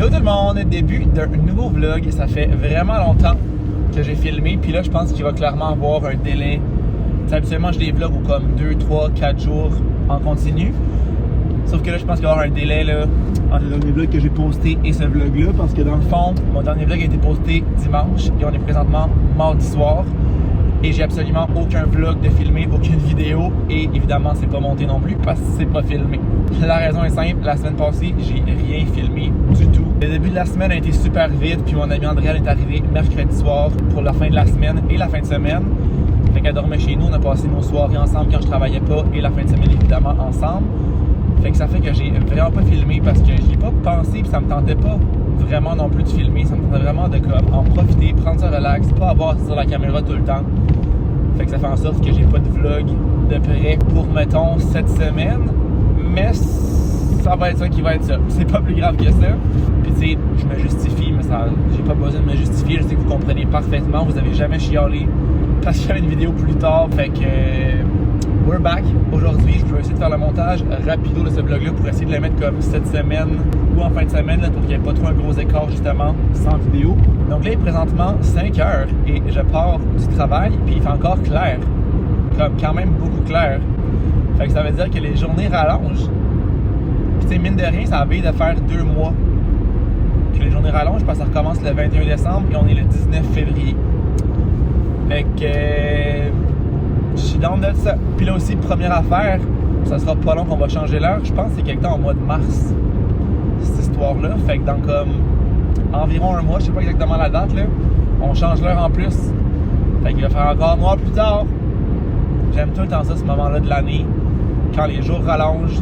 Hello tout le monde, début d'un nouveau vlog. Ça fait vraiment longtemps que j'ai filmé, puis là je pense qu'il va clairement avoir un délai. T'sais, habituellement j'ai des vlogs où comme 2, 3, 4 jours en continu. Sauf que là je pense qu'il va y avoir un délai là, entre le dernier vlog que j'ai posté et ce vlog là, parce que dans le fond, mon dernier vlog a été posté dimanche et on est présentement mardi soir. Et j'ai absolument aucun vlog de filmer, aucune vidéo, et évidemment c'est pas monté non plus parce que c'est pas filmé. La raison est simple, la semaine passée j'ai rien filmé du tout. Le début de la semaine a été super vite, puis mon ami Andréane est arrivé mercredi soir pour la fin de la semaine et la fin de semaine. Fait qu'elle dormait chez nous, on a passé nos soirées ensemble quand je travaillais pas, et la fin de semaine évidemment ensemble. Fait que ça fait que j'ai vraiment pas filmé parce que j'y ai pas pensé, puis ça me tentait pas vraiment non plus de filmer. Ça me tentait vraiment de comme en profiter, prendre ça relax, pas avoir sur la caméra tout le temps. Fait que ça fait en sorte que j'ai pas de vlog de près pour, mettons, cette semaine. Mais ça va être ça qui va être ça. C'est pas plus grave que ça. Puis tu sais, je me justifie, mais ça, j'ai pas besoin de me justifier. Je sais que vous comprenez parfaitement. Vous avez jamais chialé parce qu'il y avait une vidéo plus tard. Fait que we're back. Aujourd'hui, je vais essayer de faire le montage rapido de ce vlog-là pour essayer de le mettre comme cette semaine ou en fin de semaine là, pour qu'il n'y ait pas trop un gros écart justement sans vidéo. Donc là, il est présentement 5 heures et je pars du travail, puis il fait encore clair. Comme quand même beaucoup clair. Fait que ça veut dire que les journées rallongent. Puis tu sais, mine de rien, ça a envie de faire 2 mois que les journées rallongent parce que ça recommence le 21 décembre et on est le 19 février. Fait que je suis dans de ça. Puis là aussi, première affaire, ça sera pas long qu'on va changer l'heure. Je pense que c'est quelque temps au mois de mars, cette histoire-là. Fait que dans comme environ un mois, je sais pas exactement la date, là, on change l'heure en plus. Fait qu'il va faire encore noir plus tard. J'aime tout le temps ça, ce moment-là de l'année. Quand les jours rallongent,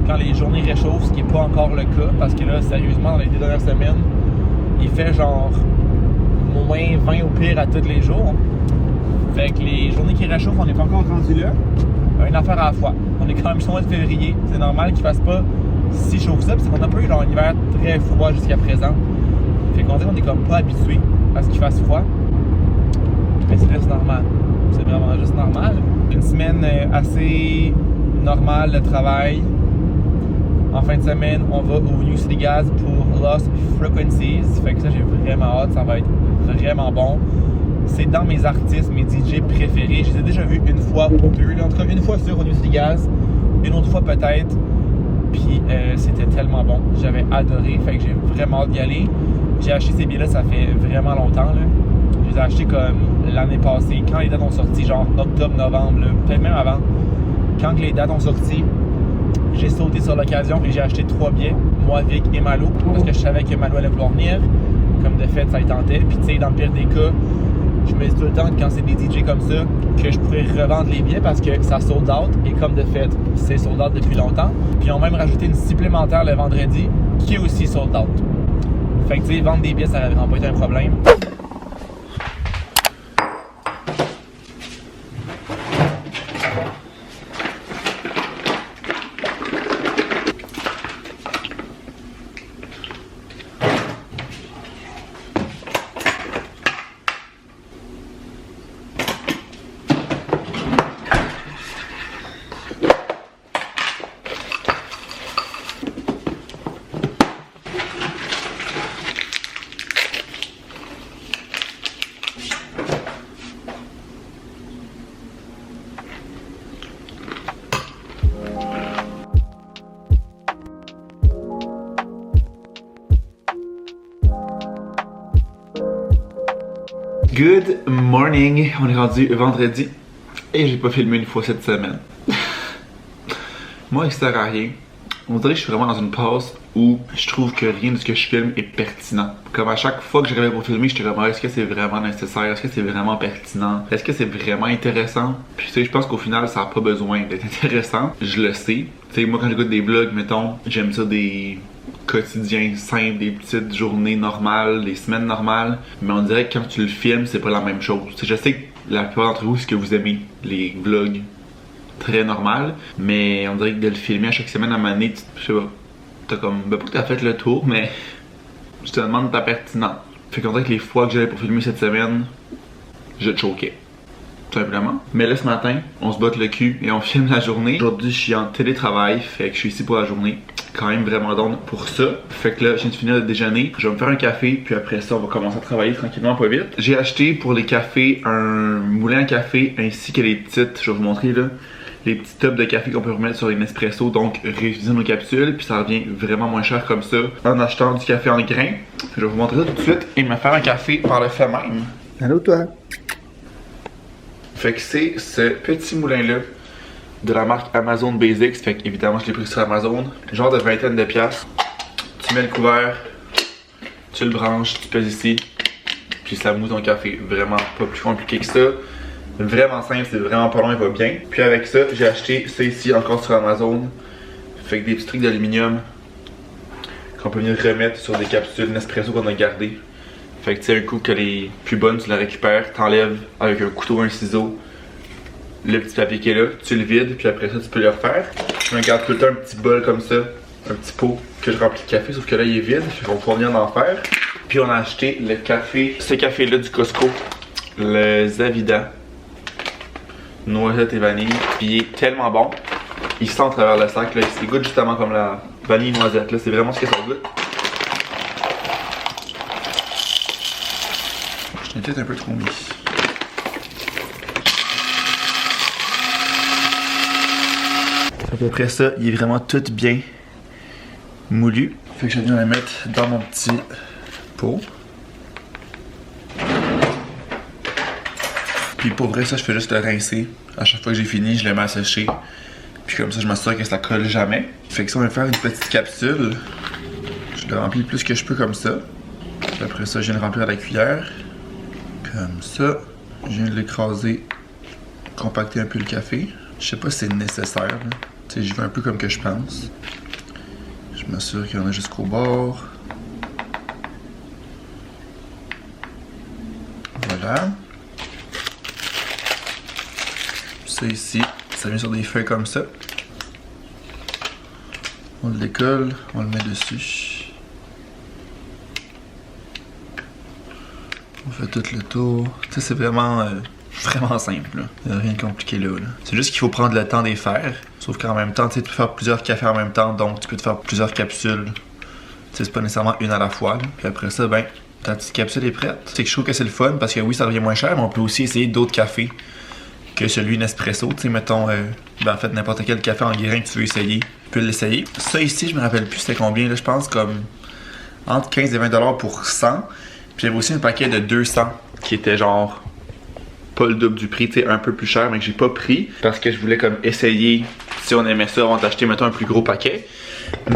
quand les journées réchauffent, ce qui n'est pas encore le cas. Parce que là, sérieusement, dans les 2 dernières semaines, il fait genre moins 20 au pire à tous les jours. Fait que les journées qui réchauffent, on n'est pas encore rendu là. Une affaire à la fois. On est quand même sur le mois de février. C'est normal qu'il fasse pas si chaud que ça. Parce qu'on n'a pas eu genre, un hiver très froid jusqu'à présent. Fait qu'on dit qu'on est comme pas habitué à ce qu'il fasse froid. Mais c'est juste normal. C'est vraiment juste normal. Une semaine assez normale de travail. En fin de semaine, on va au New City Gas pour Lost Frequencies. Fait que ça, j'ai vraiment hâte. Ça va être vraiment bon. C'est dans mes artistes, mes DJ préférés. Je les ai déjà vus une fois ou deux. En tout cas, une fois sur au New City Gas. Une autre fois peut-être. Puis c'était tellement bon. J'avais adoré. Fait que j'ai vraiment hâte d'y aller. J'ai acheté ces billets-là, ça fait vraiment longtemps. Là. Je les ai achetés comme l'année passée, quand les dates ont sorti, genre octobre, novembre, peut-être même avant. Quand les dates ont sorti, j'ai sauté sur l'occasion et j'ai acheté 3 billets, moi, Vic et Malo, parce que je savais que Malo allait vouloir venir. Comme de fait, ça y tentait. Puis tu sais, dans le pire des cas, je me dis tout le temps que quand c'est des DJ comme ça, que je pourrais revendre les billets parce que ça sold out. Et comme de fait, c'est sold out depuis longtemps. Puis ils ont même rajouté une supplémentaire le vendredi qui est aussi sold out. Fait que tu sais, vendre des billets, ça n'aurait vraiment pas été un problème. Good morning, on est rendu vendredi et j'ai pas filmé une fois cette semaine. Moi, il sert à rien. On dirait que je suis vraiment dans une pause où je trouve que rien de ce que je filme est pertinent. Comme à chaque fois que j'arrivais pour filmer, j'étais comme est-ce que c'est vraiment nécessaire? Est-ce que c'est vraiment pertinent? Est-ce que c'est vraiment intéressant? Puis tu sais, je pense qu'au final, ça n'a pas besoin d'être intéressant. Je le sais. Tu sais, moi quand j'écoute des vlogs, mettons, j'aime ça des quotidiens simples, des petites journées normales, des semaines normales. Mais on dirait que quand tu le filmes, c'est pas la même chose. T'sais, je sais que la plupart d'entre vous, c'est que vous aimez les vlogs très normal, mais on dirait que de le filmer à chaque semaine à un moment donné, je sais pas, t'as comme, ben pas que t'as fait le tour, mais je te demande ta pertinence. Fait qu'on dirait que les fois que j'allais pour filmer cette semaine, je choquais. Tout simplement. Mais là, ce matin, on se botte le cul et on filme la journée. Aujourd'hui, je suis en télétravail, fait que je suis ici pour la journée. quand même vraiment down pour ça. Fait que là, je viens de finir le déjeuner. Je vais me faire un café, puis après ça, on va commencer à travailler tranquillement, pas vite. J'ai acheté pour les cafés un moulin à café ainsi que les petites, je vais vous montrer là, les petits tubs de café qu'on peut remettre sur les Nespresso, donc réutiliser nos capsules, puis ça revient vraiment moins cher comme ça en achetant du café en grains. Je vais vous montrer ça tout de suite et me faire un café par le fait même. Allô toi? Fait que c'est ce petit moulin là de la marque Amazon Basics, fait que évidemment je l'ai pris sur Amazon, genre de vingtaine de piastres. Tu mets le couvert, tu le branches, tu pèses ici, puis ça moue ton café. Vraiment pas plus compliqué que ça. Vraiment simple, c'est vraiment pas long, il va bien. Puis avec ça, j'ai acheté ça ici encore sur Amazon. Fait que des petits trucs d'aluminium qu'on peut venir remettre sur des capsules Nespresso qu'on a gardées. Fait que tu sais, un coup que les plus bonnes, tu la récupères, t'enlèves avec un couteau ou un ciseau le petit papier qui est là, tu le vides, puis après ça, tu peux le refaire. Je me garde tout le temps un petit bol comme ça, un petit pot que je remplis de café, sauf que là, il est vide, fait qu'on va pouvoir venir en faire. Puis on a acheté le café, ce café-là du Costco, le Zavida, noisette et vanille, puis il est tellement bon. Il sent à travers le sac, là, il goûte justement comme la vanille noisette, là, c'est vraiment ce que ça goûte. Je l'ai peut-être un peu trop mis. À peu près ça, il est vraiment tout bien moulu. Fait que je viens le mettre dans mon petit pot. Puis pour vrai, ça, je fais juste le rincer. À chaque fois que j'ai fini, je le mets à sécher. Puis comme ça, je m'assure que ça colle jamais. Fait que ça, on va faire une petite capsule. Je le remplis le plus que je peux comme ça. Puis après ça, je viens le remplir à la cuillère. Comme ça. Je viens de l'écraser, compacter un peu le café. Je sais pas si c'est nécessaire, là. Tu sais, j'y vais un peu comme que je pense. Je m'assure qu'il y en a jusqu'au bord. Voilà. Ça ici, ça vient sur des feuilles comme ça. On le décolle, on le met dessus. On fait tout le tour. Tu sais, c'est vraiment simple, là. Il n'y a rien de compliqué là. C'est juste qu'il faut prendre le temps d'y faire. Sauf qu'en même temps, tu sais, tu peux faire plusieurs cafés en même temps, donc tu peux te faire plusieurs capsules. Tu sais, c'est pas nécessairement une à la fois, là. Puis après ça, ben, ta petite capsule est prête. C'est que je trouve que c'est le fun parce que oui, ça revient moins cher, mais on peut aussi essayer d'autres cafés que celui Nespresso. Tu sais, mettons, ben, en fait, n'importe quel café en grain que tu veux essayer, tu peux l'essayer. Ça ici, je me rappelle plus c'était combien, là, je pense comme entre 15 et 20$ pour 100. Puis j'avais aussi un paquet de 200 qui était genre pas le double du prix, tu sais, un peu plus cher, mais que j'ai pas pris parce que je voulais comme essayer si on aimait ça avant d'acheter, mettons, un plus gros paquet.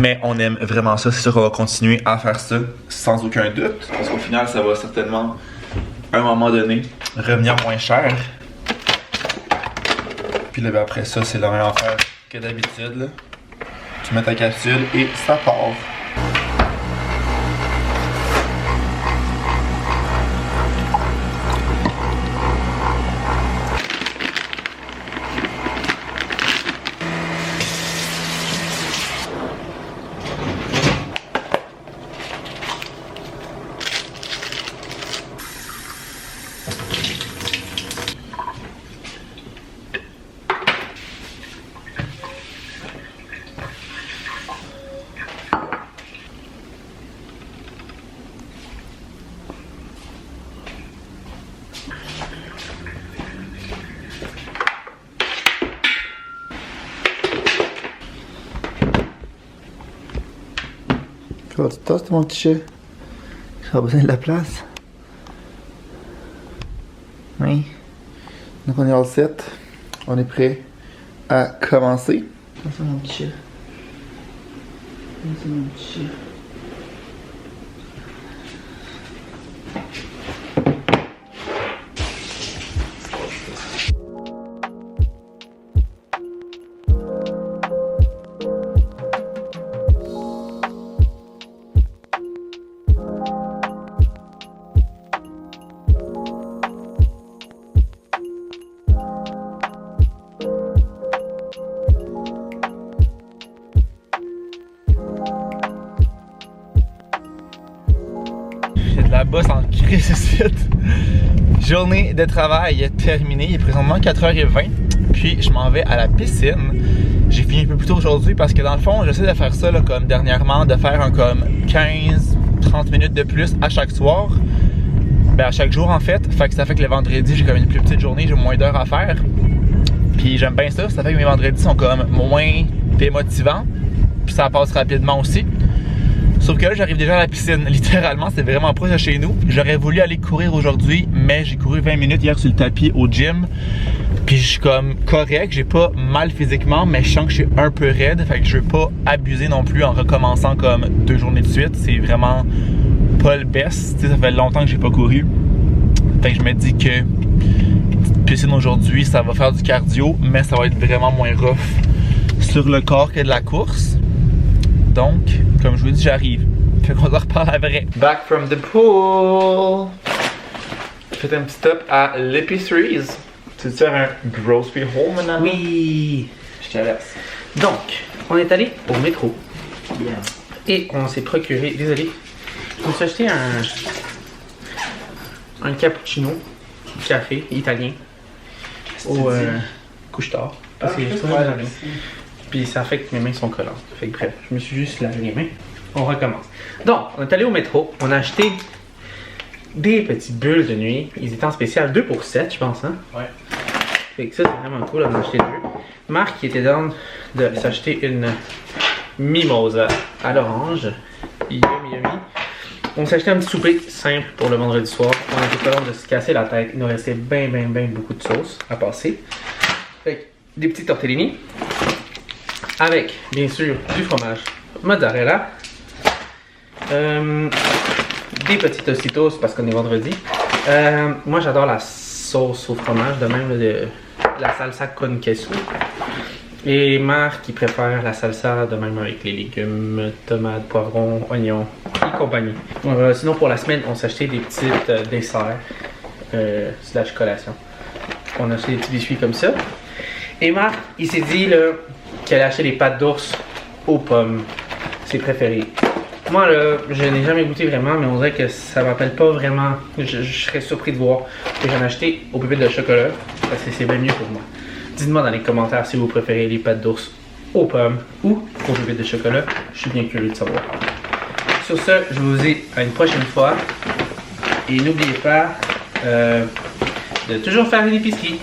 Mais on aime vraiment ça, c'est sûr qu'on va continuer à faire ça sans aucun doute, parce qu'au final, ça va certainement, à un moment donné, revenir moins cher. Puis là, ben, après ça, c'est la même affaire que d'habitude, là. Tu mets ta capsule et ça part. Comment tu tasses, mon petit chat? Tu as besoin de la place? Oui. Donc on est all set. On est prêt à commencer. Comment ça, mon petit chat? Comment ça, mon petit chat? La bosse en crise ici. Journée de travail terminée, il est présentement 4h20, puis je m'en vais à la piscine. j'ai fini un peu plus tôt aujourd'hui parce que dans le fond, j'essaie de faire ça là, comme dernièrement, de faire un comme 15-30 minutes de plus à chaque soir. Ben à chaque jour en fait. Fait que ça fait que le vendredi, j'ai comme une plus petite journée, j'ai moins d'heures à faire. Puis j'aime bien ça, ça fait que mes vendredis sont comme moins démotivants. Puis ça passe rapidement aussi. Sauf que là, j'arrive déjà à la piscine. Littéralement, c'est vraiment proche de chez nous. J'aurais voulu aller courir aujourd'hui, mais j'ai couru 20 minutes hier sur le tapis au gym. Puis je suis comme correct, j'ai pas mal physiquement, mais je sens que je suis un peu raide. Fait que je veux pas abuser non plus en recommençant comme 2 journées de suite. C'est vraiment pas le best. T'sais, ça fait longtemps que j'ai pas couru. Fait que je me dis que petite piscine aujourd'hui, ça va faire du cardio, mais ça va être vraiment moins rough sur le corps que de la course. Donc, comme je vous dis, j'arrive. Fait qu'on en reparle après. Back from the pool. J'ai fait un petit stop à l'épicerie. Tu veux faire un grocery haul maintenant? Oui! Je te laisse. Donc, on est allé au métro. Yeah. Et on s'est procuré, désolé, je me suis acheté un cappuccino, café italien, au couche-tard. Parce que j'ai pas mal de mains. Puis ça fait que mes mains sont collantes. Fait que bref, je me suis juste lavé les mains. On recommence. Donc, on est allé au métro, on a acheté des petites bulles de nuit. Ils étaient en spécial 2 pour 7, je pense, hein? Ouais. Fait que ça, c'est vraiment cool, on a acheté 2. Marc qui était dans de s'acheter une mimosa à l'orange. Yummy. On s'est acheté un petit souper simple pour le vendredi soir. On était pas loin de se casser la tête. Il nous restait ben beaucoup de sauce à passer. Fait que des petits tortellini. Avec, bien sûr, du fromage mozzarella. Des petits tostitos parce qu'on est vendredi. Moi, j'adore la sauce au fromage, de même de la salsa con queso. Et Marc qui préfère la salsa de même avec les légumes, tomates, poivrons, oignons et compagnie. Sinon pour la semaine, on s'est acheté des petits desserts slash collation. On a acheté des petits biscuits comme ça. Et Marc, il s'est dit qu'il allait acheter des pâtes d'ours aux pommes. Ses préférés. Moi là, je n'ai jamais goûté vraiment, mais on dirait que ça m'appelle pas vraiment. Je serais surpris de voir que j'en ai acheté aux pépites de chocolat, parce que c'est bien mieux pour moi. Dites-moi dans les commentaires si vous préférez les pâtes d'ours aux pommes ou aux pépites de chocolat. Je suis bien curieux de savoir. Sur ce, je vous dis à une prochaine fois. Et n'oubliez pas de toujours faire une épicerie.